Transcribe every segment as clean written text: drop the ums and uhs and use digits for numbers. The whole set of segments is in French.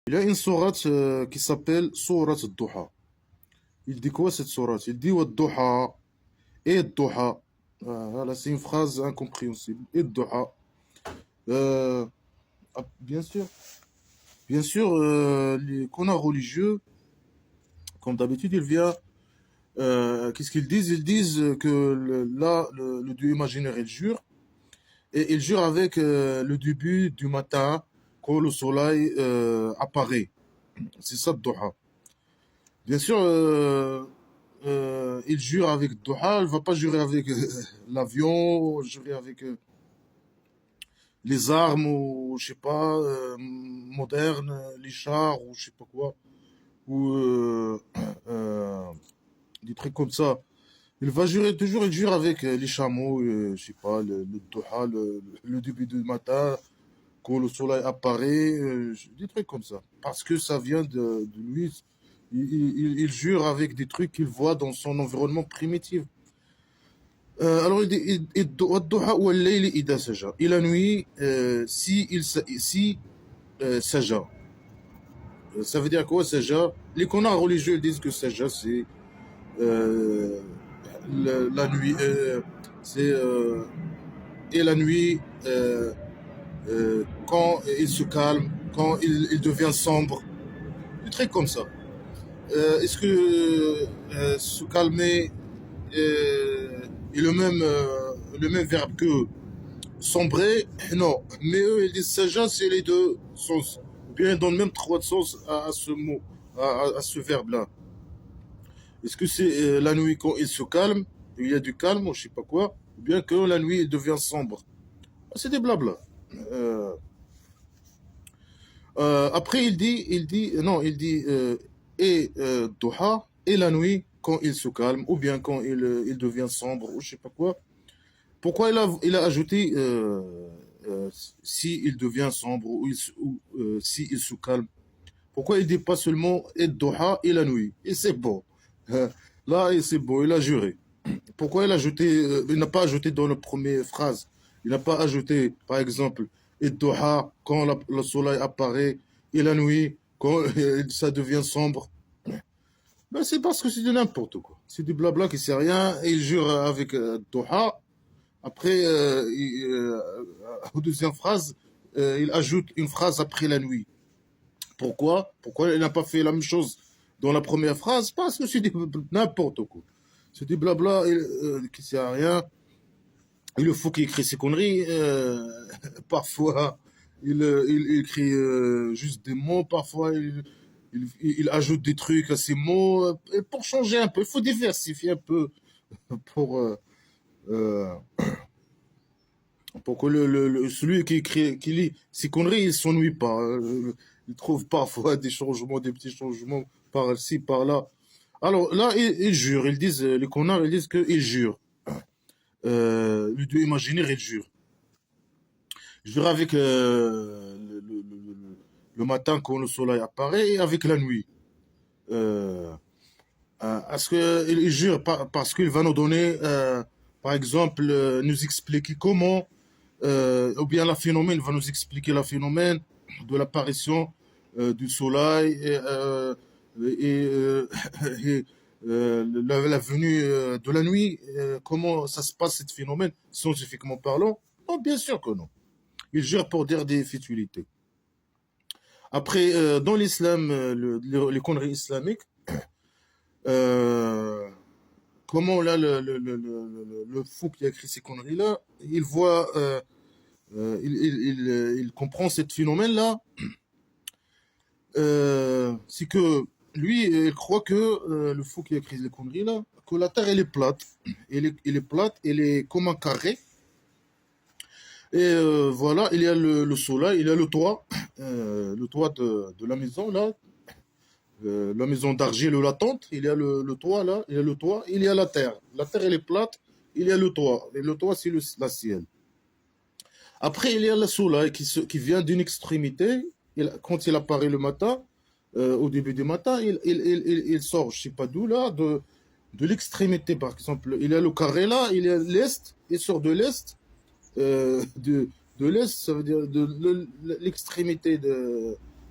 Il y a une sourate qui s'appelle Sourate Duha. Il dit quoi cette sourate? Il dit Duha et Duha. Voilà, c'est une phrase incompréhensible. Et Duha. Euh, bien sûr, les connards religieux, comme d'habitude, ils viennent. Qu'est-ce qu'ils disent? Ils disent que le Dieu imaginaire, il jure. Et il jure avec le début du matin, quand le soleil apparaît. C'est ça, Duha. Bien sûr, il jure avec Doha, il ne va pas jurer avec l'avion, jurer avec les armes, ou je sais pas, modernes, les chars, ou je sais pas quoi, ou euh, des trucs comme ça. Il va jurer, toujours il jure avec les chameaux, je sais pas, le Doha, le début du matin, quand le soleil apparaît, des trucs comme ça. Parce que ça vient de lui. Il jure avec des trucs qu'il voit dans son environnement primitif. Alors, il dit, والضحى والليل إذا سجى. Et la nuit, si saja. Ça veut dire quoi, saja? Les connards religieux disent que saja, c'est euh, la nuit. C'est et la nuit, quand il se calme, quand il devient sombre, des trucs comme ça. Est-ce que se calmer est le même verbe que sombrer? Non. Mais eux, ils disent sagesse, c'est les deux sens. Ou bien ils donnent même trois sens à ce mot, à ce verbe-là. Est-ce que c'est la nuit quand il se calme, il y a du calme, ou je sais pas quoi, ou bien que la nuit il devient sombre? C'est des blabla. Euh, Après, non, et Doha, et la nuit quand il se calme, ou bien quand il devient sombre, ou je sais pas quoi. Pourquoi il a ajouté si il devient sombre ou si il se calme? Pourquoi il dit pas seulement et Doha et la nuit? Et c'est bon. Là, et c'est bon, il a juré. Pourquoi il n'a pas ajouté dans la première phrase? Il n'a pas ajouté, par exemple, et Doha quand le soleil apparaît et la nuit quand ça devient sombre. Ben, c'est parce que c'est de n'importe quoi. C'est du blabla qui sert à rien. Et il jure avec Doha. Après, aux deuxième phrase, il ajoute une phrase après la nuit. Pourquoi? Pourquoi il n'a pas fait la même chose dans la première phrase? Parce que c'est n'importe quoi. C'est du blabla qui sert à rien. Il faut qu'il écrit ses conneries. Parfois, il écrit juste des mots. Parfois, il ajoute des trucs à ses mots. Pour changer un peu, il faut diversifier un peu pour, euh, pour que celui qui lit ces conneries, il s'ennuie pas. Il trouve parfois des changements, des petits changements par-ci, par-là. Alors là, ils jurent, ils disent, les connards, ils disent qu'ils jurent. Le dieu imaginaire, il jure. Il jure avec le matin quand le soleil apparaît et avec la nuit. Euh, Est-ce qu'il jure parce qu'il va nous donner, par exemple, nous expliquer comment ou bien la phénomène va nous expliquer la phénomène de l'apparition du soleil et, et, la venue de la nuit, comment ça se passe, ce phénomène, scientifiquement parlant? Non, bien sûr que non. Il jure pour dire des futilités. Après, dans l'islam, les conneries islamiques, euh, comment là, le fou qui a écrit ces conneries-là, il voit il comprend ce phénomène-là, c'est que lui, il croit que le fou qui a écrit les conneries là, que la Terre elle est plate, elle est plate, elle est comme un carré. Et voilà, il y a le soleil, il y a le toit de la maison là, la maison d'argile ou la tente, il y a le toit là, il y a le toit, il y a la terre. La terre elle est plate, il y a le toit, et le toit c'est la ciel. Après, il y a le soleil qui vient d'une extrémité. Quand il apparaît le matin, au début du matin, il sort, je ne sais pas d'où, là, de l'extrémité, par exemple. Il y a le carré là, il y a l'est, il sort de l'est. De l'est, ça veut dire de l'extrémité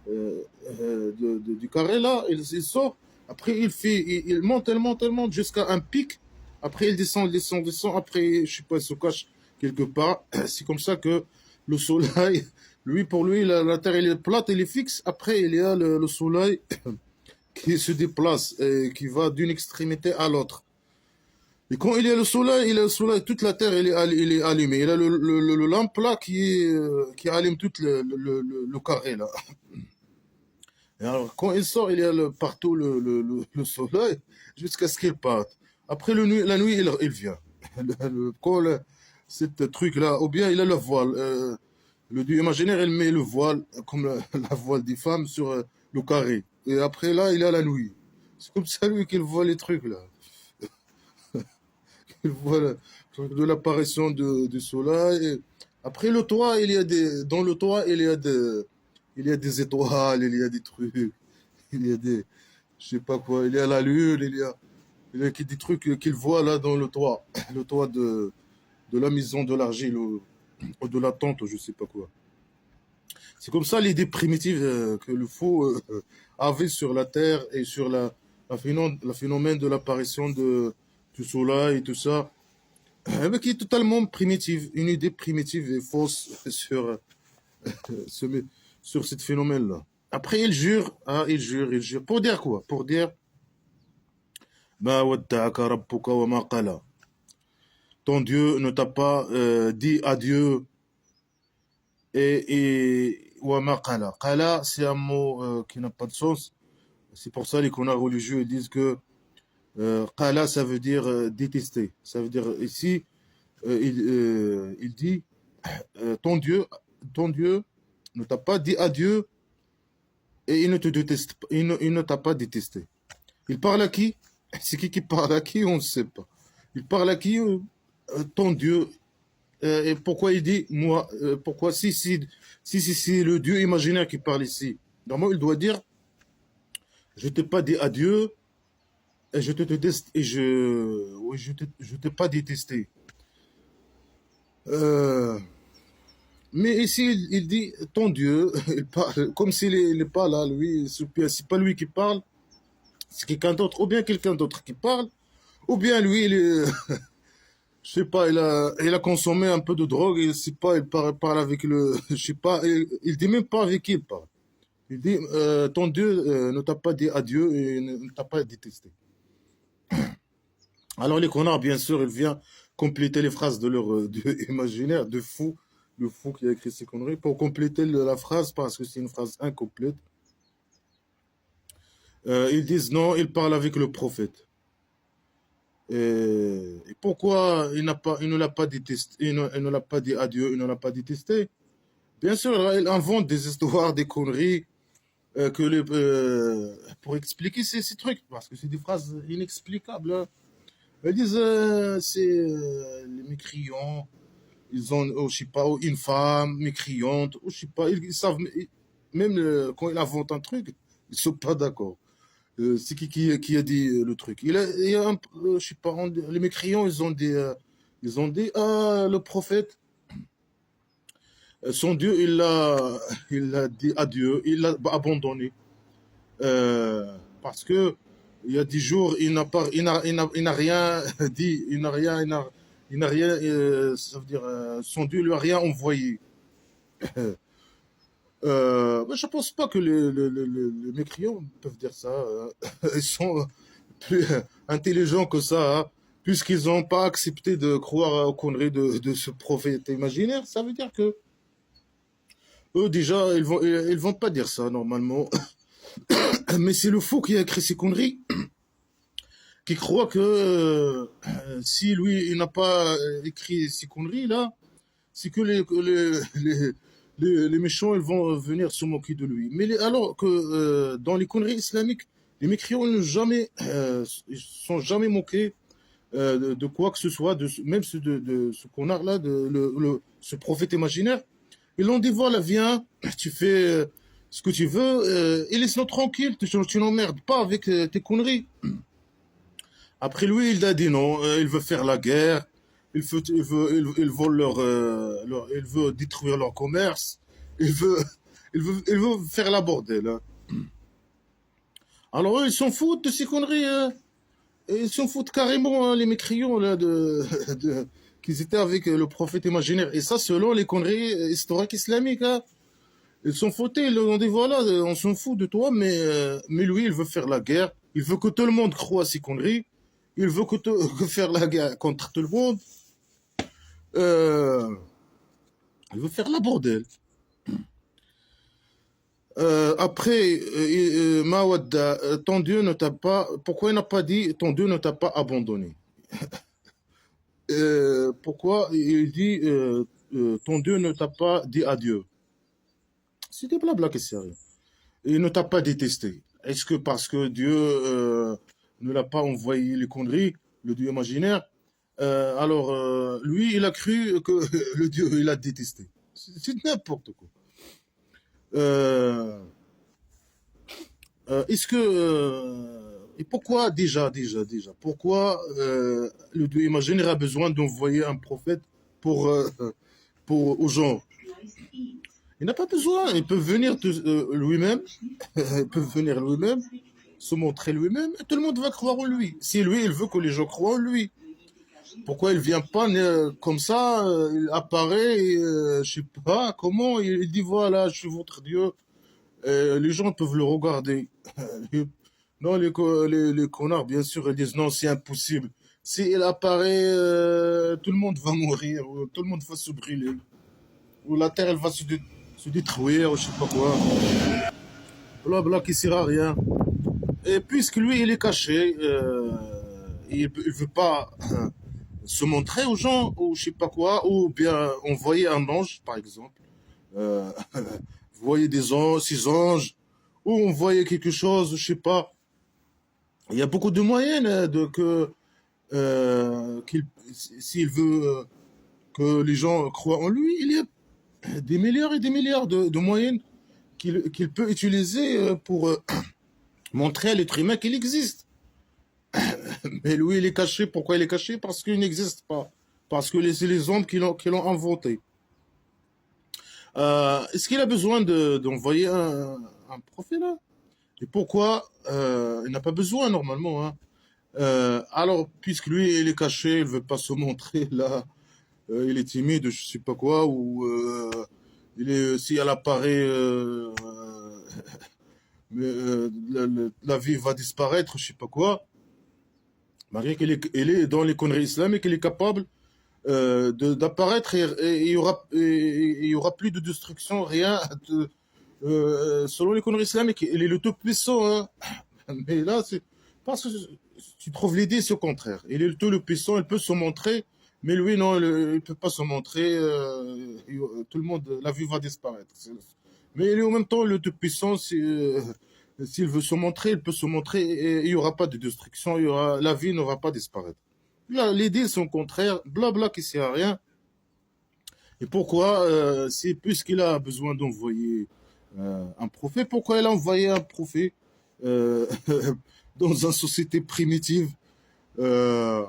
du carré là, il sort. Après, il monte, elle monte jusqu'à un pic. Après, il descend, il descend, il descend. Après, je sais pas, il se cache quelque part. C'est comme ça que le soleil, lui, pour lui, la terre, elle est plate, elle est fixe. Après, il y a le soleil qui se déplace et qui va d'une extrémité à l'autre. Et quand il y a le soleil, toute la terre, elle est allumée. Il y a le lampe là qui allume tout le carré là. Et alors, quand il sort, il y a partout le soleil jusqu'à ce qu'il parte. Après la nuit, il vient. Quand cette truc-là, ou bien il a le voile. Le dieu imaginaire, il met le voile, comme la voile des femmes, sur le carré. Et après là, il a la nuit. C'est comme ça, lui, qu'il voit les trucs là. Il voit de l'apparition du soleil. Et après le toit, dans le toit, il y a des étoiles, il y a des trucs, il y a des, je sais pas quoi, il y a la lune, il y a des trucs qu'il voit là dans le toit, le toit de la maison de l'argile ou de la tente, ou je sais pas quoi. C'est comme ça l'idée primitive que le fou avait sur la terre et sur la phénomène de l'apparition du soleil et tout ça, mais qui est totalement primitive, une idée primitive et fausse ce- sur ce phénomène-là. Après, il jure, hein, il jure. Pour dire quoi? Pour dire, Ma wadda'aka rabbuka wa ma qala. Ton Dieu ne t'a pas dit adieu wa ma qala. Qala, c'est un mot qui n'a pas de sens. C'est pour ça que les connards religieux ils disent que qala, ça veut dire détester. Ça veut dire ici, il dit ton Dieu ne t'a pas dit adieu et il ne te déteste pas, il ne t'a pas détesté. Il parle à qui? C'est qui parle à qui? On ne sait pas. Il parle à qui? Ton Dieu. Et pourquoi il dit moi? Pourquoi si le Dieu imaginaire qui parle ici? Normalement, il doit dire je t'ai pas dit adieu et je te déteste et oui, je t'ai pas détesté. Euh, mais ici, il dit ton Dieu, il parle comme s'il n'est pas là, lui, c'est pas lui qui parle, c'est quelqu'un d'autre, ou bien quelqu'un d'autre qui parle, ou bien lui, je sais pas, il a consommé un peu de drogue, il sait pas, parle avec je sais pas, il dit même pas avec qui il parle. Il dit, ton Dieu ne t'a pas dit adieu et ne t'a pas détesté. Alors les connards, bien sûr, ils viennent compléter les phrases de leur Dieu imaginaire, de fou, le fou qui a écrit ces conneries, pour compléter la phrase, parce que c'est une phrase incomplète. Ils disent non, il parle avec le prophète. Et pourquoi il ne l'a pas détesté, il ne l'a pas dit adieu, il ne l'a pas détesté? Bien sûr, il invente des histoires, des conneries pour expliquer ces trucs, parce que c'est des phrases inexplicables, hein. Ils disent c'est les mécréants, ils ont, oh, je sais pas, une femme mécréante, ou je sais pas, ils savent, même quand ils inventent un truc, ils sont pas d'accord. C'est qui a dit le truc? Il y a je sais pas, les mécréants, ils ont dit, ah, le prophète, son Dieu, il a dit adieu, il l'a abandonné. Parce que il y a 10 jours, il n'a rien dit, il n'a rien, ça veut dire, son Dieu lui a rien envoyé. Je pense pas que les mécréants peuvent dire ça. Ils sont plus intelligents que ça, hein, puisqu'ils n'ont pas accepté de croire aux conneries de ce prophète imaginaire. Ça veut dire que eux, déjà, ils vont pas dire ça normalement. Mais c'est le fou qui a écrit ces conneries, qui croit que si lui, il n'a pas écrit ces conneries-là, c'est que les méchants ils vont venir se moquer de lui. Mais alors que dans les conneries islamiques, les mécréants ne ils sont jamais moqués de quoi que ce soit, même de ce connard-là, ce prophète imaginaire. Ils l'ont dit voilà, viens, tu fais ce que tu veux, et laisse-nous tranquille, tu n'emmerdes pas avec tes conneries. Après lui, il a dit non, il veut faire la guerre, il veut détruire leur commerce, il veut, il veut faire la bordel, hein. Alors eux, ils s'en foutent de ces conneries, hein. Et ils s'en foutent carrément, hein, les mécréants, là, qu'ils étaient avec le prophète imaginaire. Et ça, selon les conneries historiques islamiques, hein. Ils s'en foutaient, ils leur ont dit, voilà, on s'en fout de toi, mais lui, il veut faire la guerre. Il veut que tout le monde croie à ces conneries. Il veut que faire la guerre contre tout le monde. Euh, il veut faire la bordel. Après, Mawadda, ton Dieu ne t'a pas. Pourquoi il n'a pas dit ton Dieu ne t'a pas abandonné? Pourquoi il dit ton Dieu ne t'a pas dit adieu? C'est des blabla qui servent. Il ne t'a pas détesté. Est-ce que parce que Dieu ne l'a pas envoyé les conneries, le Dieu imaginaire, alors lui, il a cru que le Dieu, il a détesté. C'est n'importe quoi. Euh, Est-ce que et pourquoi déjà pourquoi le Dieu imaginaire a besoin d'envoyer un prophète pour pour aux gens? Il n'a pas besoin, il peut venir lui-même, il peut venir lui-même, se montrer lui-même, et tout le monde va croire en lui. Si lui, il veut que les gens croient en lui, pourquoi il vient pas comme ça, il apparaît, et, je sais pas comment, il dit voilà, je suis votre Dieu, et les gens peuvent le regarder. Non, les connards, bien sûr, ils disent non, c'est impossible. S'il apparaît, tout le monde va mourir, ou tout le monde va se brûler, ou la terre, elle va se détruire, ou je sais pas quoi. Blabla qui sert à rien. Et puisque lui, il est caché, il veut pas se montrer aux gens, ou je sais pas quoi, ou bien envoyer un ange, par exemple. Euh, voyez des anges, six anges, ou envoyer quelque chose, je sais pas. Il y a beaucoup de moyens s'il veut que les gens croient en lui, il y a des milliards et des milliards de moyens qu'il peut utiliser pour montrer à l'être humain qu'il existe. Mais lui, il est caché. Pourquoi il est caché? Parce qu'il n'existe pas. Parce que c'est les hommes qui l'ont inventé. Est-ce qu'il a besoin d'envoyer un prophète là? Et pourquoi il n'a pas besoin normalement, hein? Alors, puisque lui, il est caché, il veut pas se montrer là, il est timide, je sais pas quoi, ou si elle apparaît, la vie va disparaître, je sais pas quoi. Malgré il est dans les conneries islamiques, il est capable d'apparaître et il y aura plus de destruction, rien. Selon les conneries islamiques, il est le tout puissant, hein. Mais là, c'est parce que tu trouves l'idée, c'est au contraire. Il est le tout le puissant, il peut se montrer, mais lui, non, il ne peut pas se montrer. Tout le monde, la vie va disparaître. Mais il est en même temps le tout puissant. S'il veut se montrer, il peut se montrer et il n'y aura pas de destruction, la vie ne va pas disparaître. Là, l'idée, c'est au contraire, blabla qui sert à rien. Et pourquoi, c'est puisqu'il a besoin d'envoyer un prophète, pourquoi il a envoyé un prophète euh, dans une société primitive euh,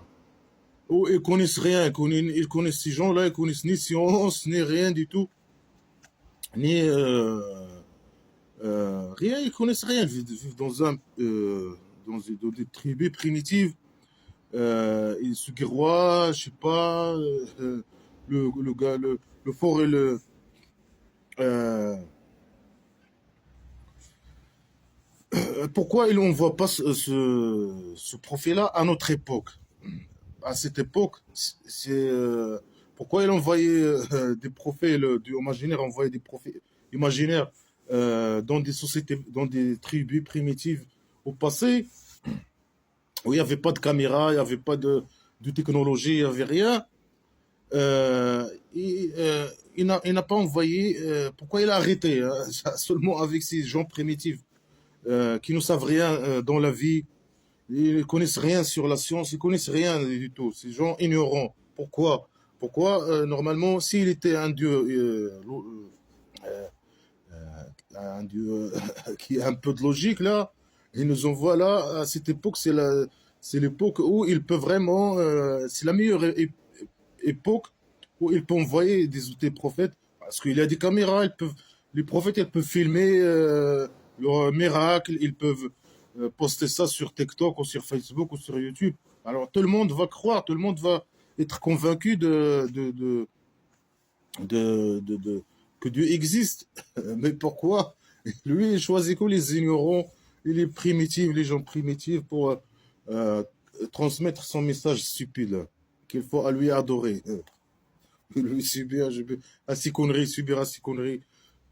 où ils connaissent rien, ils connaissent ces gens-là, ils connaissent ni science, ni rien du tout, ni rien, ils connaissent rien, ils vivent dans des tribus primitives, ils se guerroient, je sais pas, le fort et euh, pourquoi il n'envoie pas ce prophète-là à notre époque? À cette époque, pourquoi il envoyait des prophètes, le Dieu imaginaire envoyait des prophètes imaginaires dans des sociétés, dans des tribus primitives au passé, où il n'y avait pas de caméra, il n'y avait pas de technologie, il n'y avait rien. Il n'a pas envoyé. Pourquoi il a arrêté, hein, seulement avec ces gens primitifs qui ne savent rien dans la vie, ils ne connaissent rien sur la science, ils ne connaissent rien du tout. Ces gens ignorants. Pourquoi? Pourquoi, normalement, s'il était un dieu qui a un peu de logique, là, il nous envoie là, à cette époque, c'est l'époque où il peut vraiment, c'est la meilleure époque où il peut envoyer des prophètes, parce qu'il y a des caméras, Les prophètes, ils peuvent filmer leur miracle, ils peuvent poster ça sur TikTok ou sur Facebook ou sur YouTube. Alors tout le monde va croire, tout le monde va être convaincu que Dieu existe. Mais pourquoi? Lui, il choisit que les ignorants et les primitifs, les gens primitifs pour euh, transmettre son message stupide qu'il faut à lui adorer. Lui subir à ses conneries, subir à ses conneries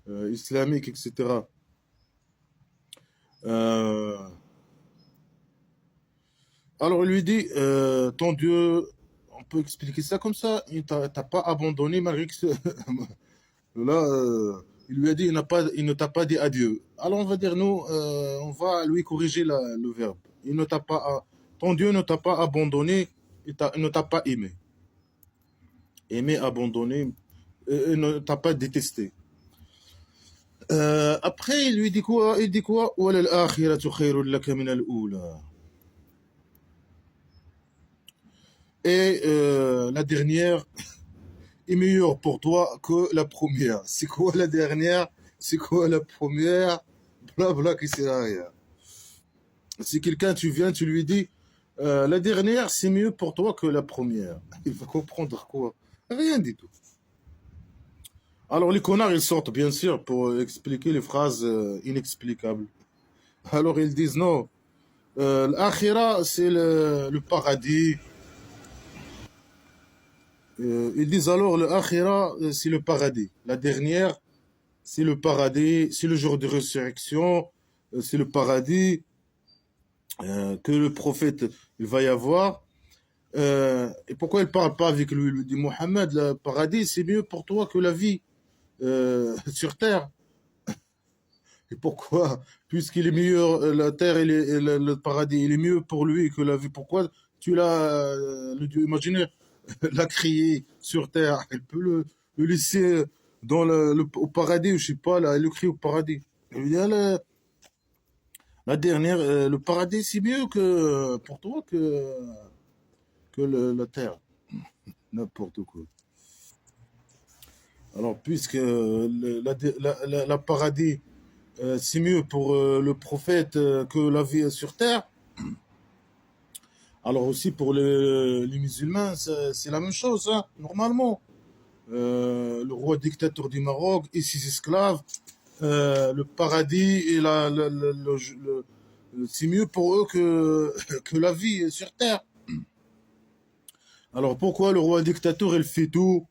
islamiques, etc. Euh, alors, il lui dit, ton Dieu, on peut expliquer ça comme ça, il t'a pas abandonné malgré que là, il lui a dit, il ne t'a pas dit adieu. Alors, on va dire, nous, on va lui corriger le verbe. Il ne t'a pas, ton Dieu ne t'a pas abandonné, il ne t'a pas aimé. Aimé, abandonné, il ne t'a pas détesté. Après, il lui dit quoi? Il dit quoi? وَلَلْآخِرَةُ خَيْرٌ لَكَ مِنَ الْأُولَى. Et la dernière est meilleure pour toi que la première. C'est quoi la dernière? C'est quoi la première? Blabla qui sert à rien. Si quelqu'un, tu viens, tu lui dis, la dernière, c'est mieux pour toi que la première. Il va comprendre quoi? Rien du tout. Alors les connards, ils sortent bien sûr pour expliquer les phrases inexplicables. Alors ils disent non, l'akhira, c'est le paradis. Ils disent alors le akhira, c'est le paradis. La dernière, c'est le paradis, c'est le jour de résurrection, c'est le paradis que le prophète il va y avoir. Et pourquoi il ne parle pas avec lui? Il lui dit Mohammed, le paradis, c'est mieux pour toi que la vie sur terre. Et pourquoi? Puisqu'il est meilleur, la terre et le paradis, il est mieux pour lui que la vie. Pourquoi tu l'as, le Dieu imaginaire, l'a créé sur terre? Il peut le laisser dans au paradis, je sais pas, là, il le crée au paradis. Il dit, ah, la dernière, le paradis, c'est mieux que pour toi que la terre. N'importe quoi. Alors, puisque la paradis, c'est mieux pour le prophète que la vie sur terre, alors aussi pour les musulmans, c'est la même chose, hein, normalement. Le roi dictateur du Maroc et ses esclaves, le paradis et c'est mieux pour eux que la vie sur terre. Alors pourquoi le roi dictateur, il fait tout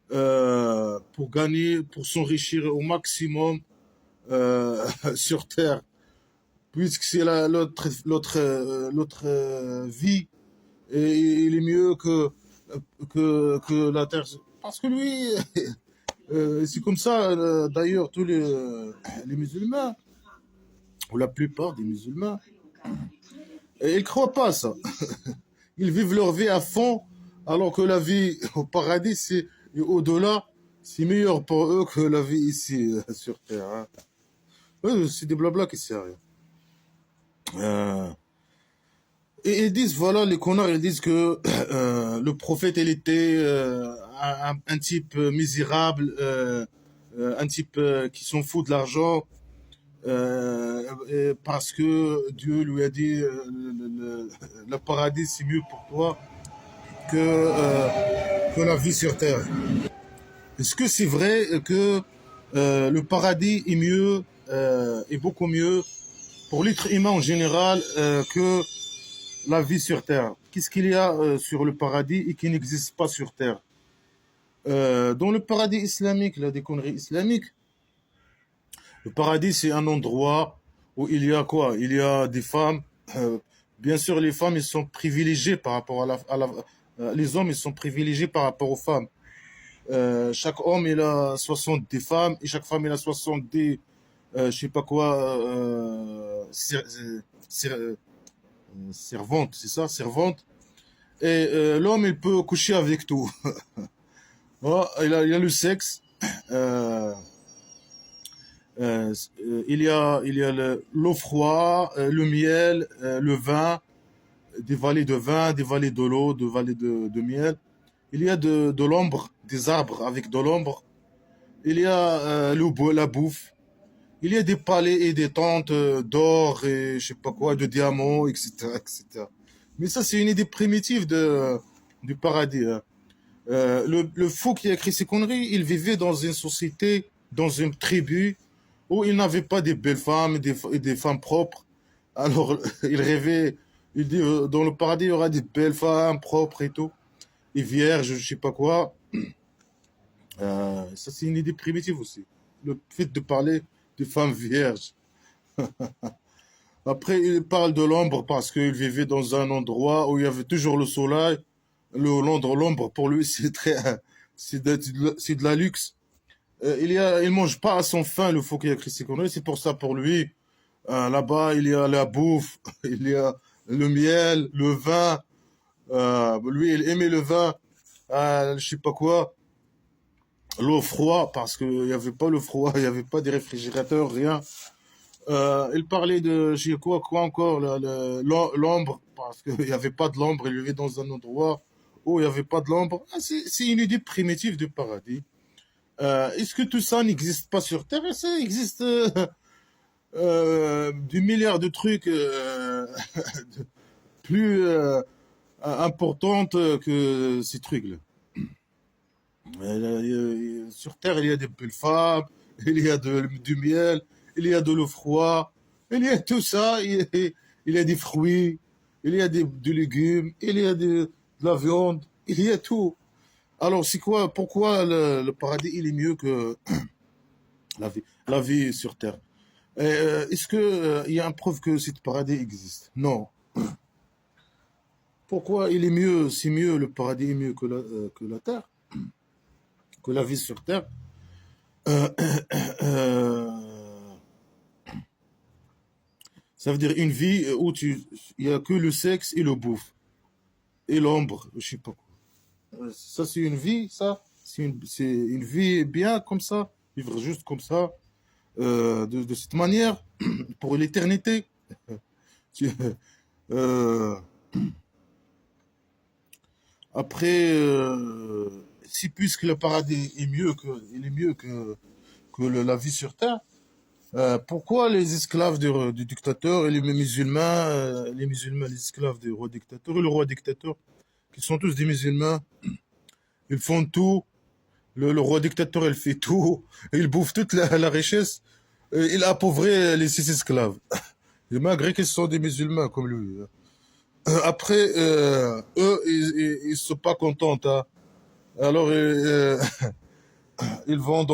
pour gagner, pour s'enrichir au maximum sur terre, puisque c'est l'autre vie et il est mieux que la terre. Parce que lui, c'est comme ça, d'ailleurs, tous les musulmans, ou la plupart des musulmans, ils ne croient pas à ça. Ils vivent leur vie à fond, alors que la vie au paradis, et au-delà, c'est meilleur pour eux que la vie ici, sur Terre. Hein. C'est des blabla qui servent à rien. Et ils disent, voilà, les connards, ils disent que le prophète, il était un type misérable, un type qui s'en fout de l'argent, parce que Dieu lui a dit le paradis c'est mieux pour toi que la vie sur terre. Est-ce que c'est vrai que le paradis est mieux, est beaucoup mieux pour l'être humain en général que la vie sur terre? Qu'est-ce qu'il y a sur le paradis et qui n'existe pas sur terre? Dans le paradis islamique, là, des conneries islamiques, le paradis, c'est un endroit où il y a quoi? Il y a des femmes. Bien sûr, les femmes, ils sont privilégiées par rapport les hommes, ils sont privilégiés par rapport aux femmes. Chaque homme, il a 70 femmes et chaque femme, il a 70, je sais pas quoi, servantes, c'est ça, servantes. Et l'homme, il peut coucher avec tout. Voilà, il a le sexe. Euh, il y a l'eau froide, le miel, le vin, des vallées de vin, des vallées de l'eau, des vallées de miel. Il y a de l'ombre, des arbres avec de l'ombre. il y a la bouffe, il y a des palais et des tentes d'or et je sais pas quoi, de diamants, etc., etc. Mais ça, c'est une idée primitive du paradis, hein. Le fou qui a écrit ces conneries, il vivait dans une société, dans une tribu, où il n'avait pas des belles femmes et des femmes propres. Alors, il rêvait, il dit, dans le paradis, il y aura des belles femmes propres et tout, et vierges, je sais pas quoi. Ça, c'est une idée primitive aussi. Le fait de parler des femmes vierges. Après, il parle de l'ombre parce qu'il vivait dans un endroit où il y avait toujours le soleil. L'ombre, pour lui, c'est très, c'est de la luxe. Il mange pas à son faim, le faux qui a écrit ces conneries. C'est pour ça, pour lui, là-bas, il y a la bouffe, il y a le miel, le vin. Lui, il aimait le vin, je sais pas quoi, l'eau froide, parce qu'il n'y avait pas le froid, il n'y avait pas de réfrigérateur, rien. Il parlait de, je sais quoi encore, l'ombre, parce qu'il n'y avait pas de l'ombre, il vivait dans un endroit où il n'y avait pas de l'ombre. Ah, c'est une idée primitive du paradis. Est-ce que tout ça n'existe pas sur Terre? Ça existe des milliards de trucs plus importantes que ces trucs-là. Sur Terre, il y a des belles femmes, il y a du miel, il y a de l'eau froide, il y a tout ça, il y a des fruits, il y a des légumes, il y a de la viande, il y a tout. Alors, c'est quoi, pourquoi le paradis, il est mieux que la vie sur Terre? Est-ce que, il y a une preuve que ce paradis existe? Non. Pourquoi il est mieux, c'est mieux, le paradis est mieux que la Terre, que la vie sur Terre? Euh, euh, Ça veut dire une vie où il y a que le sexe et le bouffe et l'ombre, je sais pas quoi. Ça c'est une vie, ça. C'est une vie bien comme ça, vivre juste comme ça, de cette manière, pour l'éternité. Tu- euh, Après, si puisque le paradis est mieux il est mieux que la vie sur terre, pourquoi les esclaves du dictateur et les musulmans, les esclaves du roi dictateur et le roi dictateur, qui sont tous des musulmans, ils font tout. Le roi dictateur, il fait tout. Il bouffe toute la richesse. Et il appauvrit les six esclaves. Et malgré qu'ils sont des musulmans comme lui. Après, eux, ils sont pas contents, hein. Alors, ils vont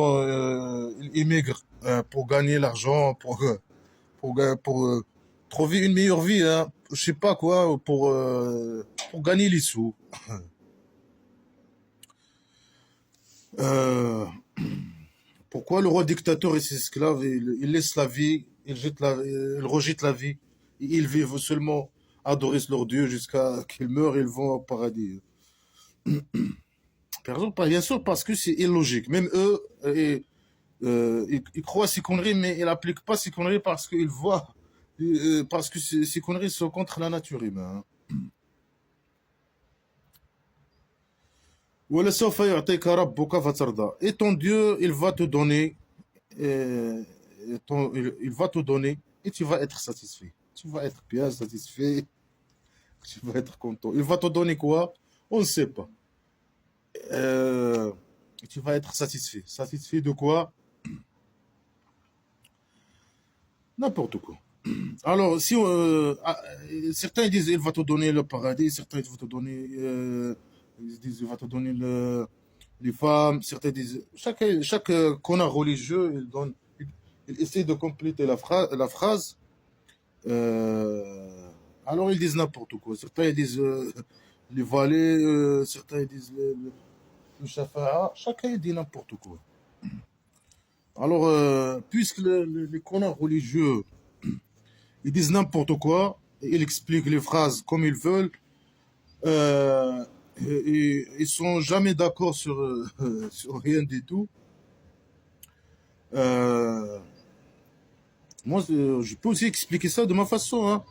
ils immigrent pour gagner l'argent, pour trouver une meilleure vie, hein. Je sais pas quoi, pour gagner les sous. Euh, Pourquoi le roi dictateur et ses esclaves, ils laissent la vie, ils rejettent la vie, et ils vivent seulement adorer leur Dieu jusqu'à qu'ils meurent, ils vont au paradis. Par exemple, bien sûr, parce que c'est illogique. Même eux, ils croient à ces conneries, mais ils n'appliquent pas ces conneries parce qu'ils voient, parce que ces conneries sont contre la nature humaine. وَلَسَوْفَ يُعْطِيكَ رَبُّكَ فَتَرْضَى. Et ton Dieu, il va te donner, il va te donner, et tu vas être satisfait. Tu vas être bien satisfait, tu vas être content. Il va te donner quoi? On ne sait pas. Et tu vas être satisfait. Satisfait de quoi? N'importe quoi. Alors, si certains disent il va te donner le paradis, certains disent il va te donner, ils disent il va te donner les femmes, certains disent chaque connard religieux il essaie de compléter la phrase. Euh, alors ils disent n'importe quoi. Certains ils disent les valets, certains ils disent le shafa'a. Chacun il dit n'importe quoi. Alors puisque les connards religieux ils disent n'importe quoi, et ils expliquent les phrases comme ils veulent. Et ils sont jamais d'accord sur, sur rien du tout. Euh, Moi, je peux aussi expliquer ça de ma façon, hein.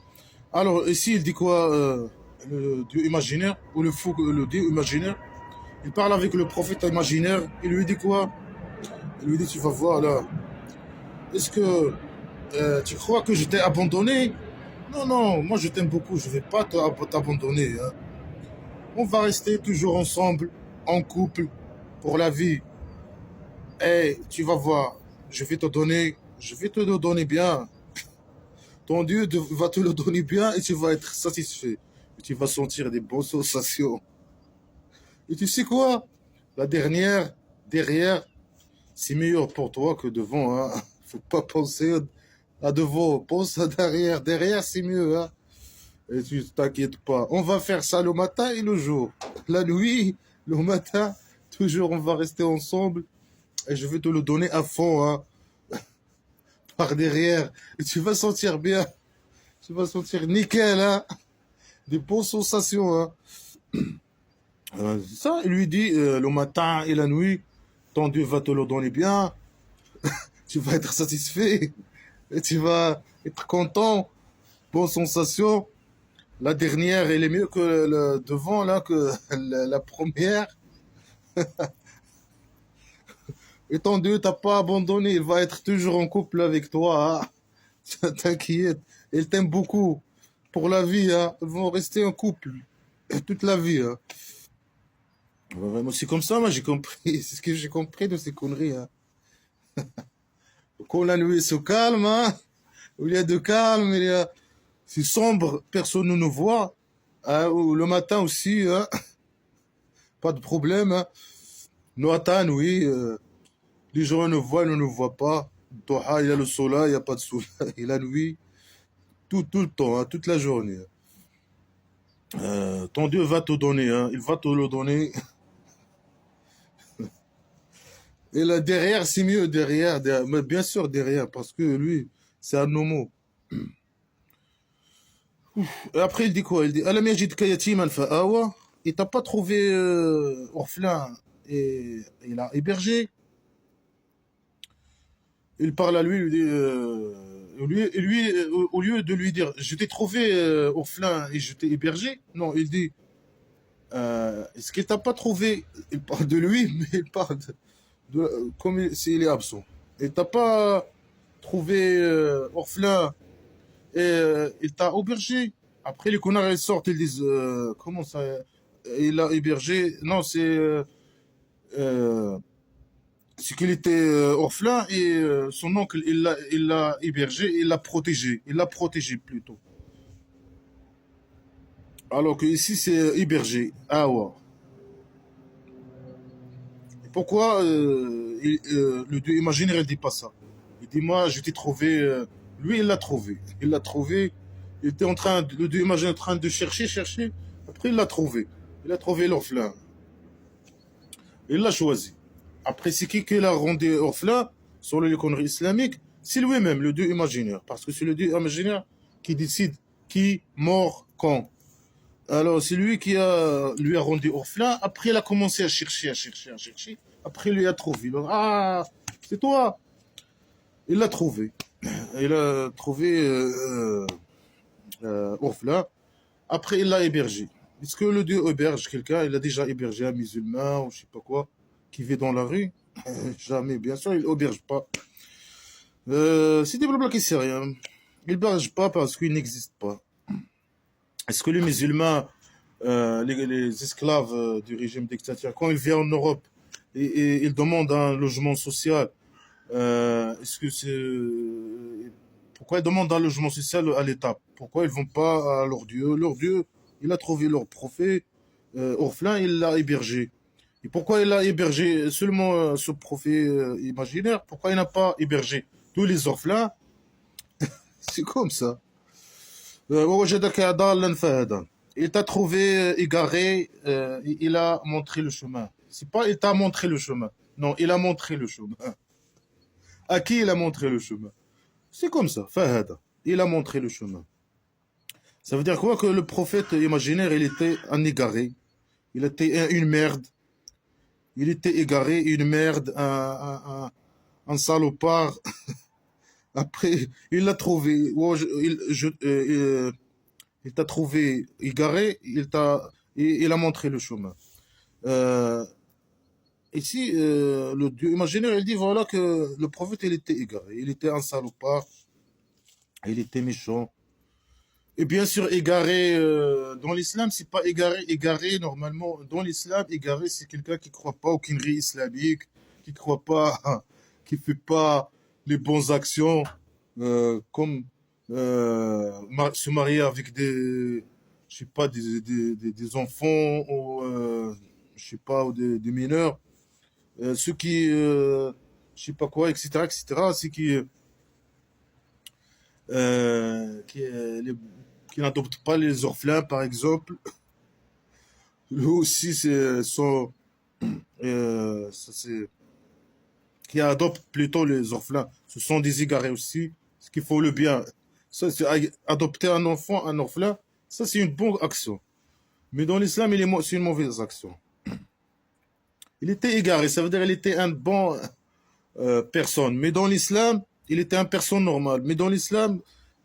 Alors, ici, il dit quoi? Le dieu imaginaire, ou le dieu imaginaire. Il parle avec le prophète imaginaire. Il lui dit quoi? Il lui dit, tu vas voir là, est-ce que tu crois que je t'ai abandonné? Non, non, moi je t'aime beaucoup, je vais pas t'abandonner, hein. On va rester toujours ensemble, en couple, pour la vie. Et tu vas voir, je vais te le donner bien. Ton Dieu va te le donner bien et tu vas être satisfait. Et tu vas sentir des bonnes sensations. Et tu sais quoi? La dernière, derrière, c'est meilleur pour toi que devant, hein. Faut pas penser à devant, pense à derrière. Derrière, c'est mieux, hein. Et tu t'inquiètes pas. On va faire ça le matin et le jour. La nuit, le matin, toujours on va rester ensemble. Et je vais te le donner à fond, hein, par derrière. Et tu vas sentir bien. Tu vas sentir nickel, hein. Des bonnes sensations, hein. Ça, il lui dit le matin et la nuit, ton Dieu va te le donner bien. Tu vas être satisfait. Et tu vas être content. Bonne sensation. La dernière, elle est mieux que le devant, là, que la première. Et ton Dieu t'a pas abandonné. Il va être toujours en couple avec toi, hein. T'inquiète. Il t'aime beaucoup. Pour la vie, hein. Ils vont rester en couple. Toute la vie, hein. Ouais, vraiment, c'est comme ça, moi, j'ai compris. C'est ce que j'ai compris de ces conneries, hein. Quand la nuit se calme, hein. Où il y a de calme, il y a... C'est sombre, personne ne nous voit. Hein, ou le matin aussi, hein. Pas de problème, hein. Le matin, oui. Les gens ne voient, ils ne nous voient pas. Doha, il y a le soleil, il n'y a pas de soleil. Et la nuit, tout le temps, hein, toute la journée. Ton Dieu va te donner, hein, il va te le donner. Et là, derrière, c'est mieux, derrière. Mais bien sûr, derrière, parce que lui, c'est un homo. Et après, il dit quoi? Il dit, Alam yajidka yatiman fa'awa. Il t'a pas trouvé orphelin et il a hébergé. Il parle à lui, il lui dit, au lieu de lui dire, je t'ai trouvé orphelin et je t'ai hébergé, non, il dit, est-ce qu'il t'a pas trouvé? Il parle de lui, mais il parle comme s'il est absent. Il t'a pas trouvé orphelin et il t'a hébergé. Après, les connards, ils sortent, ils disent, comment ça, il a hébergé? Non, euh, c'est qu'il était orphelin et son oncle, il l'a hébergé, il l'a protégé plutôt. Alors que ici, c'est hébergé. Ah ouais. Pourquoi le Dieu imaginaire ne dit pas ça? Il dit, moi, je t'ai trouvé. Lui, il l'a trouvé. Il l'a trouvé. Il était en train, le Dieu imaginaire en train de chercher. Après, il l'a trouvé. Il a trouvé l'orphelin. Il l'a choisi. Après, c'est qui l'a rendu orphelin sur les conneries islamiques? C'est lui-même, le Dieu imaginaire. Parce que c'est le Dieu imaginaire qui décide qui mort quand. Alors, c'est lui qui lui a rendu orphelin. Après, il a commencé à chercher. Après, il lui a trouvé. Ah, c'est toi. Il l'a trouvé. Il a trouvé orphelin. Après, il l'a hébergé. Est-ce que le Dieu héberge quelqu'un? Il a déjà hébergé un musulman ou je sais pas quoi qui vit dans la rue? Jamais, bien sûr, il héberge pas. C'est des blabla qui sait rien. Il héberge pas parce qu'il n'existe pas. Est-ce que les musulmans, les esclaves du régime dictateur, quand ils viennent en Europe et ils demandent un logement social, est-ce que c'est... Pourquoi ils demandent un logement social à l'État? Pourquoi ils vont pas à leur Dieu? Leur Dieu, il a trouvé leur prophète orphelin, il l'a hébergé. Et pourquoi il a hébergé seulement ce prophète imaginaire? Pourquoi il n'a pas hébergé tous les orphelins? C'est comme ça. ووجدك ضالا فهدى. Il t'a trouvé égaré, il a montré le chemin. C'est pas il t'a montré le chemin. Non, il a montré le chemin. À qui il a montré le chemin? C'est comme ça, fahada. Il a montré le chemin. Ça veut dire quoi? Que le prophète imaginaire, il était un égaré. Il était une merde. Il était égaré, une merde, un salopard. Après, il l'a trouvé. Il t'a trouvé égaré, il a montré le chemin. Euh, ici, le Dieu imaginaire, il dit voilà que le prophète, il était égaré. Il était un salopard, il était méchant. Et bien sûr, égaré, dans l'islam, c'est pas égaré. Égaré, normalement, dans l'islam, égaré, c'est quelqu'un qui croit pas au Kinri islamique, qui croit pas, qui fait pas les bonnes actions, comme se marier avec des, je sais pas, des enfants, ou, je sais pas, ou des mineurs. Ceux qui, je sais pas quoi, etc., etc., c'est qui n'adoptent pas les orphelins, par exemple. Eux aussi, sont, ça, qui adoptent plutôt les orphelins. Ce sont des égarés aussi, ce qu'il faut le bien. Ça, adopter un enfant, un orphelin, ça, c'est une bonne action. Mais dans l'islam, c'est une mauvaise action. Il était égaré, ça veut dire qu'il était un bon personne. Mais dans l'islam, il était un personne normale. Mais dans l'islam,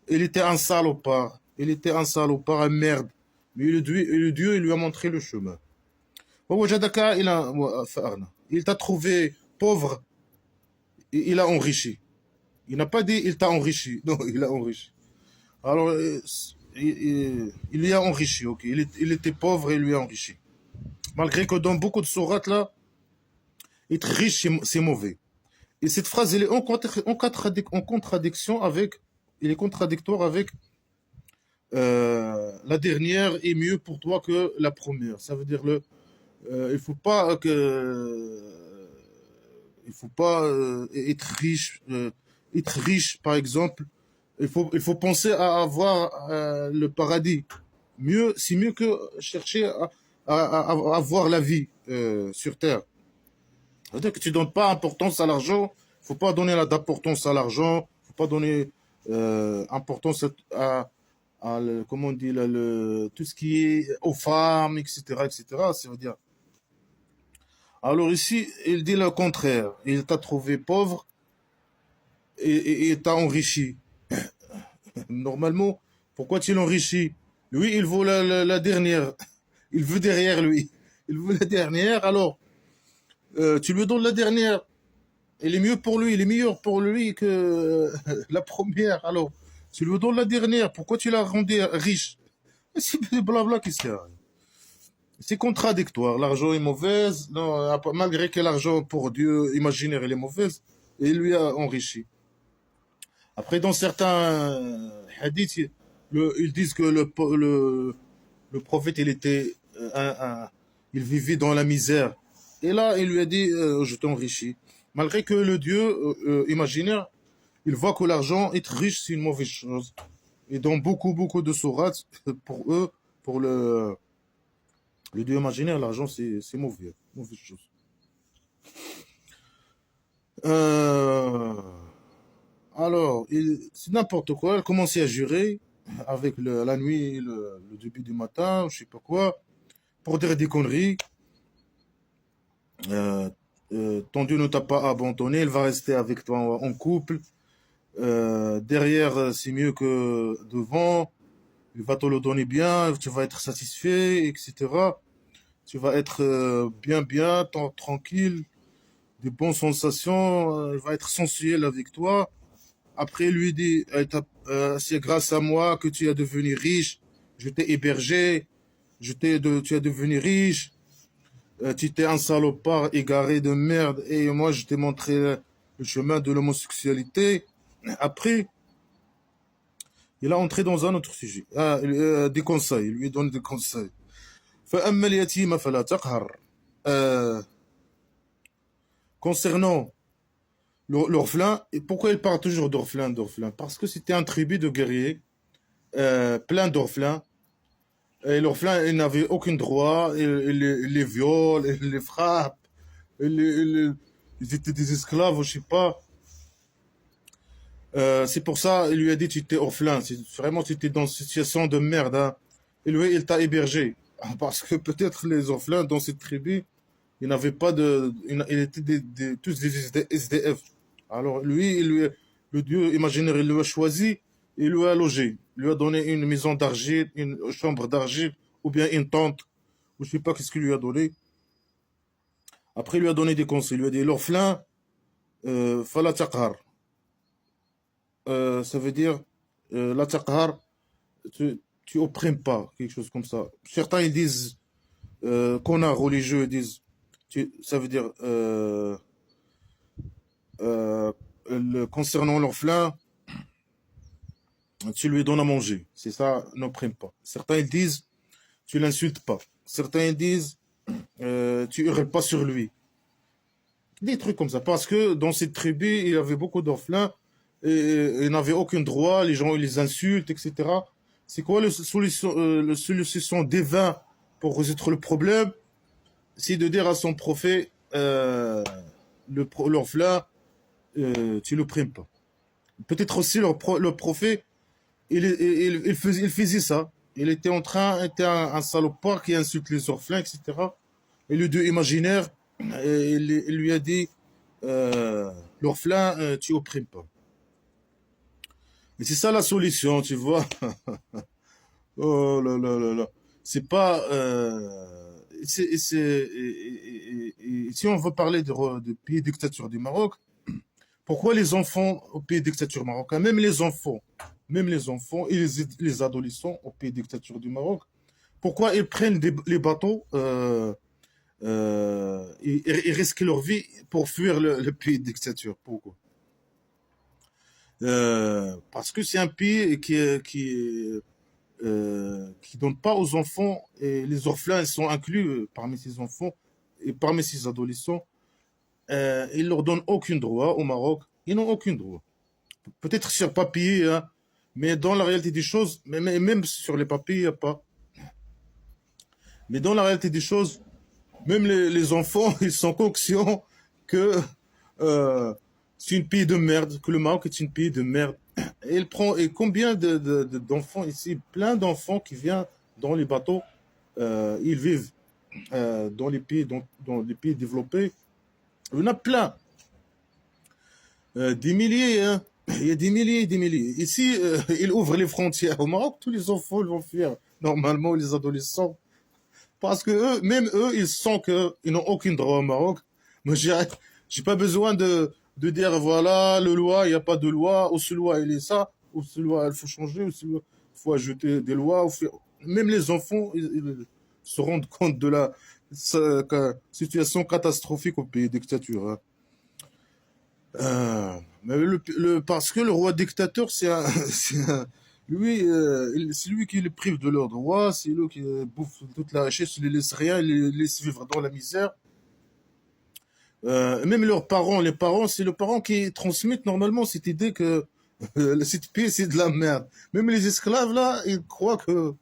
il était un salopard. Il était un salopard, un merde. Mais le Dieu, il lui a montré le chemin. Il t'a trouvé pauvre, et il a enrichi. Il n'a pas dit il t'a enrichi. Non, il a enrichi. Alors, il lui a enrichi, ok. Il était pauvre et il lui a enrichi. Malgré que dans beaucoup de sourates, là, être riche, c'est mauvais. Et cette phrase, elle est en contradiction avec, il est contradictoire avec la dernière est mieux pour toi que la première. Ça veut dire il faut pas il faut pas être riche, par exemple. Il faut penser à avoir le paradis. C'est mieux que chercher à avoir la vie sur terre. C'est-à-dire que tu donnes pas importance à l'argent. Il faut pas donner d'importance à l'argent. Il faut pas donner importance comment on dit, tout ce qui est aux femmes, etc., etc. Ça veut dire. Alors ici, il dit le contraire. Il t'a trouvé pauvre et t'a enrichi. Normalement, pourquoi tu l'enrichis? Lui, il vaut la dernière. Il veut derrière lui. Il veut la dernière. Alors, tu lui donnes la dernière. Il est mieux pour lui. Il est meilleur pour lui que la première. Alors, tu lui donnes la dernière. Pourquoi tu l'as rendu riche? C'est blabla qui sert. C'est contradictoire. L'argent est mauvaise. Non, malgré que l'argent pour Dieu imaginaire il est mauvaise, il lui a enrichi. Après, dans certains hadiths, ils disent que le prophète, il était il vivait dans la misère. Et là, il lui a dit, je t'enrichis. Malgré que le Dieu imaginaire, il voit que l'argent, être riche, c'est une mauvaise chose. Et dans beaucoup, beaucoup de sourates, pour eux, pour le Dieu imaginaire, l'argent, c'est mauvais. Mauvaise chose. Euh, alors, c'est n'importe quoi. Elle commençait à jurer avec la nuit, le début du matin, je sais pas quoi, pour dire des conneries. Euh, Ton Dieu ne t'a pas abandonné, il va rester avec toi en couple. Derrière, c'est mieux que devant. Il va te le donner bien, tu vas être satisfait, etc. Tu vas être bien, bien, tranquille, des bonnes sensations. Il va être sensuel avec toi. Après, il lui dit, c'est grâce à moi que tu es devenu riche. Je t'ai hébergé. Tu es devenu riche. Tu étais un salopard égaré de merde. Et moi, je t'ai montré le chemin de l'homosexualité. Après, il a entré dans un autre sujet. Des conseils. Il lui donne des conseils. فأما اليتيم فلا تقهر. Concernant l'orphelin, et pourquoi il parle toujours d'orphelin? Parce que c'était un tribu de guerriers, plein d'orphelins. Et l'orphelin, il n'avait aucun droit, il les viole, il les frappe, ils étaient des esclaves, je sais pas. C'est pour ça, il lui a dit, tu étais orphelin, vraiment, tu étais dans une situation de merde, hein. Et lui, il t'a hébergé. Parce que peut-être les orphelins dans cette tribu, ils n'avaient pas ils étaient tous des SDF. Alors lui, le Dieu imaginaire, il lui a choisi, il lui a logé. Il lui a donné une maison d'argile, une chambre d'argile, ou bien une tente, ou je sais pas qu'est-ce qu'il lui a donné. Après, il lui a donné des conseils. Il lui a dit l'orphelin, fala taqhar. Ça veut dire la taqhar, tu opprimes pas, quelque chose comme ça. Certains ils disent qu'on a religieux, ils disent, ça veut dire euh, concernant l'orphelin, tu lui donnes à manger. C'est ça, n'opprime pas. Certains ils disent, tu l'insultes pas. Certains ils disent, tu hurles pas sur lui. Des trucs comme ça. Parce que dans cette tribu, il y avait beaucoup d'orphelins et ils n'avaient aucun droit. Les gens ils les insultent, etc. C'est quoi le solution divin pour résoudre le problème? C'est de dire à son prophète, l'orphelin, tu le primes pas. Peut-être aussi le prophète, il faisait ça. Il était un salopard qui insulte les orphelins, etc. Et le dieu imaginaire, il lui a dit, l'orphelin, tu opprimes pas. Mais c'est ça la solution, tu vois. Oh là là là là. C'est pas. Si on veut parler de pays dictature du Maroc, pourquoi les enfants au pays dictature marocain, même les enfants et les adolescents au pays dictature du Maroc, pourquoi ils prennent les bateaux et risquent leur vie pour fuir le pays dictature? Pourquoi? Parce que c'est un pays qui donne pas aux enfants, et les orphelins sont inclus parmi ces enfants et parmi ces adolescents. Ils leur donnent aucun droit au Maroc. Ils n'ont aucun droit. Peut-être sur papier, hein, mais dans la réalité des choses, même sur les papiers, il n'y a pas. Mais dans la réalité des choses, même les enfants, ils sont conscients que euh, c'est une pays de merde, que le Maroc est une pays de merde. Et combien d'enfants ici, plein d'enfants qui viennent dans les bateaux, ils vivent dans les pays développés. Il y en a plein, des milliers, hein. Il y a des milliers et des milliers. Ici, ils ouvrent les frontières. Au Maroc, tous les enfants ils vont fuir. Normalement, les adolescents. Parce que même eux, ils sentent qu'ils n'ont aucun droit au Maroc. Moi, j'ai pas besoin de dire, voilà, le loi, il n'y a pas de loi, ou ce loi, il est ça, ou ce loi, il faut changer, ou ce loi, il faut ajouter des lois. Même les enfants, ils se rendent compte de la situation catastrophique au pays dictature, hein. Mais parce que le roi dictateur, lui, c'est lui qui les prive de leurs droits, c'est lui qui bouffe toute la richesse, il les laisse rien, il les laisse vivre dans la misère. Même leurs parents, les parents, c'est le parent qui transmet normalement cette idée que cette pays c'est de la merde. Même les esclaves là, ils croient que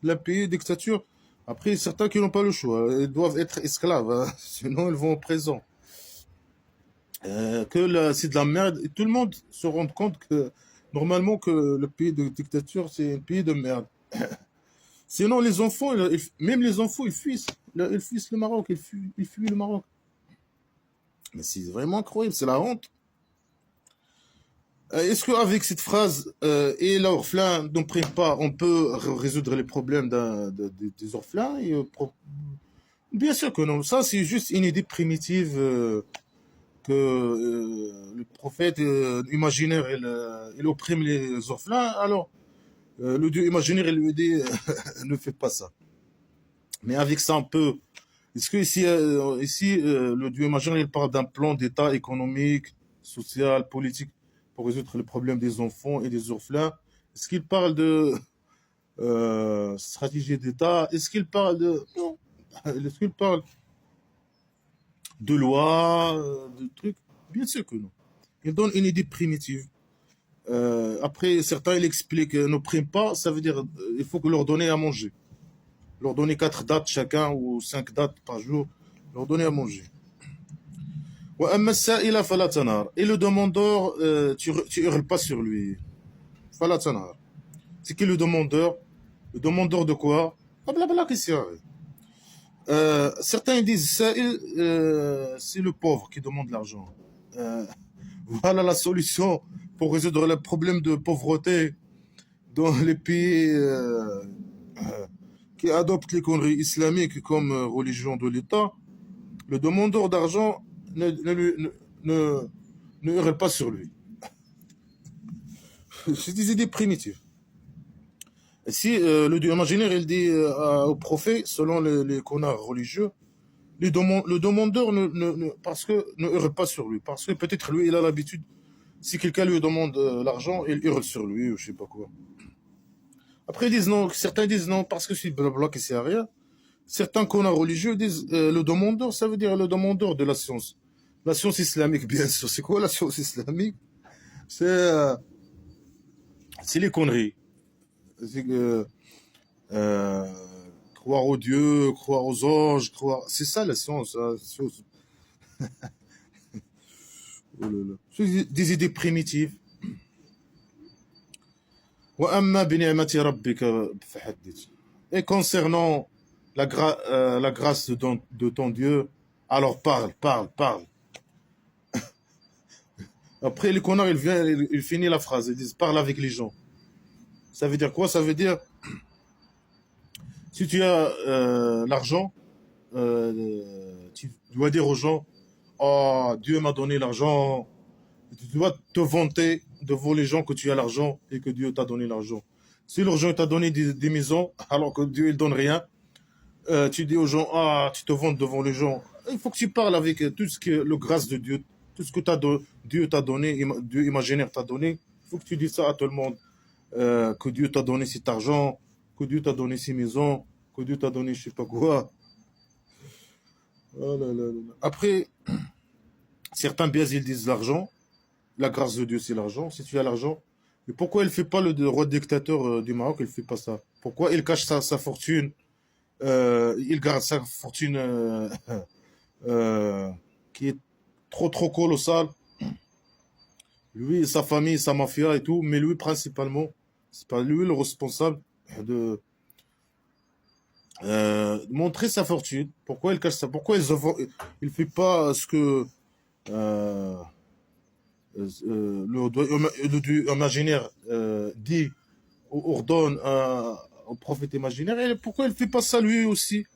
la pays dictature. Après, certains qui n'ont pas le choix, ils doivent être esclaves, hein, sinon ils vont en prison. C'est de la merde. Et tout le monde se rend compte que normalement que le pays de dictature c'est un pays de merde. Sinon les enfants, même les enfants, ils fuient, ils fuient le Maroc, ils fuient le Maroc. Mais c'est vraiment incroyable, c'est la honte. Est-ce qu'avec cette phrase et l'orphelin n'opprime pas, on peut résoudre les problèmes des orphelins bien sûr que non. Ça, c'est juste une idée primitive que le prophète imaginaire, il opprime les orphelins. Alors, le Dieu imaginaire, il lui dit ne fais pas ça. Mais avec ça, on peut. Est-ce que ici le Dieu imaginaire, il parle d'un plan d'État économique, social, politique pour résoudre les problèmes des enfants et des orphelins? Est-ce qu'il parle de stratégie d'État? Est-ce qu'il parle de. Non. Est-ce qu'il parle de loi, de trucs? Bien sûr que non. Il donne une idée primitive. Après, certains, ils expliquent n'opprime pas, ça veut dire il faut que leur donner à manger. Leur donner 4 dates chacun ou 5 dates par jour, leur donner à manger. Et le demandeur, tu hurles pas sur lui. C'est qui le demandeur? Le demandeur de quoi? Ah, blabla, question. Certains disent ça, c'est le pauvre qui demande l'argent. Euh, voilà la solution pour résoudre le problème de pauvreté dans les pays qui adoptent les conneries islamiques comme religion de l'État. Le demandeur d'argent ne, ne hurle pas sur lui. C'est des idées primitives. Et si le Dieu imaginaire, il dit au prophète, selon les connards religieux, le demandeur parce que ne hurle pas sur lui. Parce que peut-être lui, il a l'habitude, si quelqu'un lui demande l'argent, il hurle sur lui ou je sais pas quoi. Après, ils disent non, certains disent non, parce que c'est blabla qui sert à rien. Certains connards religieux disent le demandeur, ça veut dire le demandeur de la science. La science islamique, bien sûr. C'est quoi la science islamique? C'est c'est les conneries. C'est euh, croire aux dieux, croire aux anges, croire. C'est ça la science. Hein. Oh là là. C'est des idées primitives. وأما بنعمة ربك فحدث. Et concernant la grâce de ton Dieu, alors parle, parle, parle. Après, les connards, il finit la phrase. Ils disent parle avec les gens. Ça veut dire quoi? Ça veut dire si tu as l'argent, tu dois dire aux gens oh, Dieu m'a donné l'argent. Tu dois te vanter devant les gens que tu as l'argent et que Dieu t'a donné l'argent. Si l'argent t'a donné des maisons alors que Dieu ne donne rien, tu dis aux gens ah, tu te vantes devant les gens. Il faut que tu parles avec tout ce que le grâce de Dieu, tout ce que Dieu t'a donné, Dieu imaginaire t'a donné. Il faut que tu dises ça à tout le monde. Que Dieu t'a donné cet argent, que Dieu t'a donné ces maisons, que Dieu t'a donné je sais pas quoi. Oh là là là là. Après, certains biais ils disent l'argent, la grâce de Dieu c'est l'argent. Si tu as l'argent, mais pourquoi il ne fait pas le roi dictateur du Maroc, il ne fait pas ça? Pourquoi il cache sa fortune, il garde sa fortune euh, qui est trop colossale, lui, sa famille, sa mafia et tout, mais lui principalement, c'est pas lui le responsable de montrer sa fortune. Pourquoi il cache ça? Pourquoi il fait pas ce que euh, le dieu imaginaire dit ou ordonne au prophète imaginaire? Et pourquoi il fait pas ça lui aussi?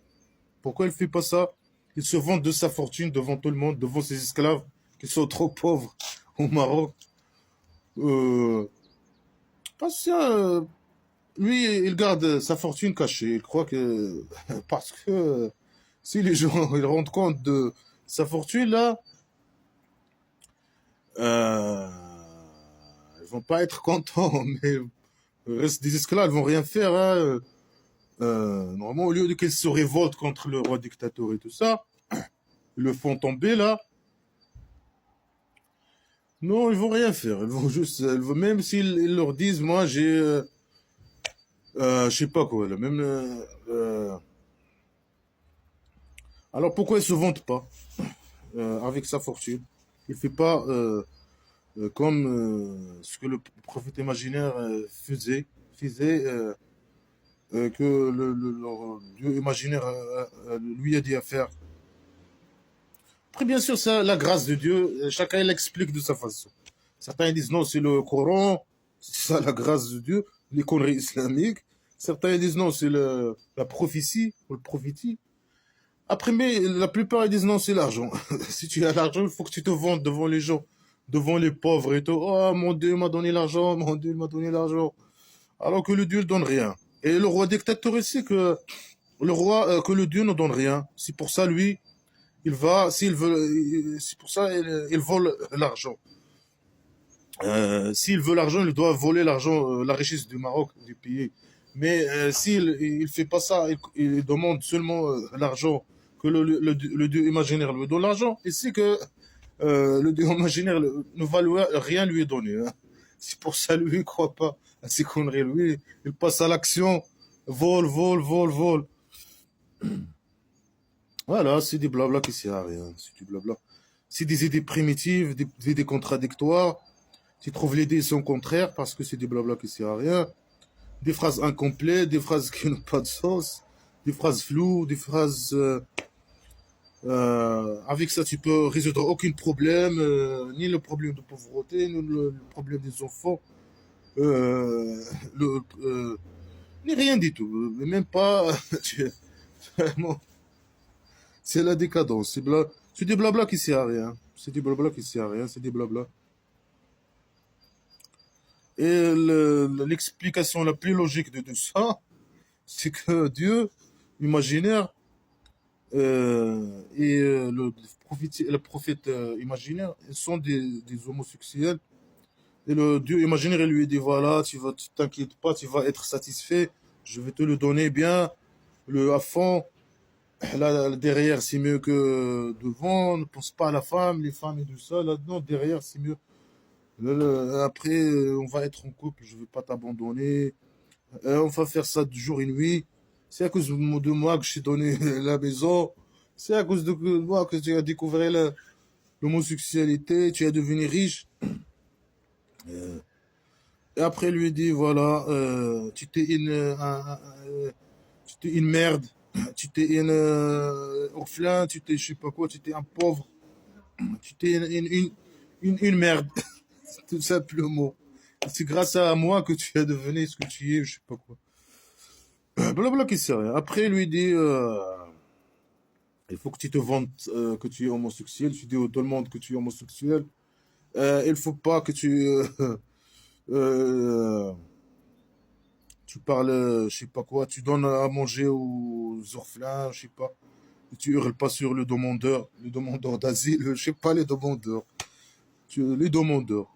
Pourquoi il fait pas ça? Il se vante de sa fortune devant tout le monde, devant ses esclaves qui sont trop pauvres au Maroc. Euh, parce que lui, il garde sa fortune cachée. Il croit que parce que si les gens ils rendent compte de sa fortune là, euh, ils vont pas être contents. Mais le reste des esclaves ils vont rien faire. Hein. Normalement, au lieu de qu'ils se révoltent contre le roi dictateur et tout ça, ils le font tomber là. Non, ils vont rien faire. Ils vont juste, même s'ils leur disent, moi j'ai, je sais pas quoi, là, même. Alors pourquoi ils se vantent pas avec sa fortune? Il fait pas comme ce que le prophète imaginaire faisait que leur Dieu imaginaire lui a dit à faire. Après, bien sûr, ça, la grâce de Dieu, chacun l'explique de sa façon. Certains disent non, c'est le Coran, c'est ça la grâce de Dieu, les conneries islamiques. Certains disent non, c'est la prophétie ou le prophétie. Après, mais la plupart ils disent non, c'est l'argent. Si tu as l'argent, il faut que tu te vendes devant les gens, devant les pauvres et tout. Oh, mon Dieu m'a donné l'argent, mon Dieu m'a donné l'argent. Alors que le Dieu ne donne rien. Et le roi dictateur ici que le roi que le Dieu ne donne rien. C'est pour ça lui, il va, s'il veut, c'est pour ça il vole l'argent. S'il veut l'argent, il doit voler l'argent, la richesse du Maroc, du pays. Mais s'il il fait pas ça, il demande seulement l'argent que le Dieu imaginaire lui donne l'argent. Et c'est que le Dieu imaginaire ne va rien lui donner. Hein. C'est pour ça lui il croit pas à ces conneries. Lui, il passe à l'action, vole, vole, vole, vole. Voilà, c'est des blabla qui servent à rien. C'est du blabla. C'est des idées primitives, des idées contradictoires. Tu trouves les idées sont contraires parce que c'est des blabla qui servent à rien. Des phrases incomplètes, des phrases qui n'ont pas de sens, des phrases floues, des phrases. Avec ça, tu peux résoudre aucun problème, ni le problème de pauvreté, ni le problème des enfants, le, ni rien du tout. Même pas. Vraiment, C'est la décadence. C'est du blabla qui sert à rien. C'est du blabla qui sert à rien. C'est du blabla. Et l'explication la plus logique de tout ça, c'est que Dieu, imaginaire, et le prophète imaginaire, ils sont des homosexuels. Et le Dieu imaginaire, il lui dit, voilà, tu t'inquiètes pas, tu vas être satisfait, je vais te le donner bien, le à fond. Là, derrière, c'est mieux que devant. Ne pense pas à la femme, les femmes et tout ça. Là-dedans, derrière, c'est mieux. Après, on va être en couple, je ne vais pas t'abandonner. On va faire ça de jour et nuit. C'est à cause de moi que je t'ai donné la maison. C'est à cause de moi que tu as découvert l'homosexualité, tu es devenu riche. Et après, lui dit, voilà, tu t'es une merde, tu t'es une orphelin, tu t'es je sais pas quoi, tu t'es un pauvre, tu t'es une merde, tout simplement. C'est grâce à moi que tu es devenu ce que tu es, je sais pas quoi. Blabla qui sert à rien. Après, lui dit, il faut que tu te vantes que tu es homosexuel, tu dis au tout le monde que tu es homosexuel. Il faut pas que euh, tu parles, je sais pas quoi, tu donnes à manger aux orphelins, je sais pas. Tu hurles pas sur le demandeur d'asile, je sais pas les demandeurs. Les demandeurs.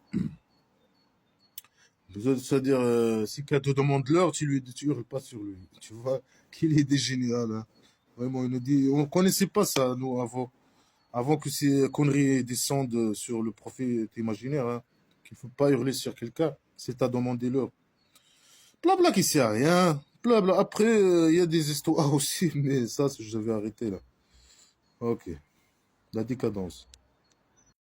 C'est-à-dire, si quelqu'un te demande l'heure, tu hurles pas sur lui. Tu vois qu'il est des génial, hein. Vraiment, il nous dit, on connaissait pas ça, nous, avant que ces conneries descendent sur le prophète imaginaire, hein, qu'il faut pas hurler sur quelqu'un, c'est à demander l'heure. Blabla qui sert à rien. Blabla. Après, il y a des histoires aussi, mais ça, je vais arrêter là. Ok. La décadence.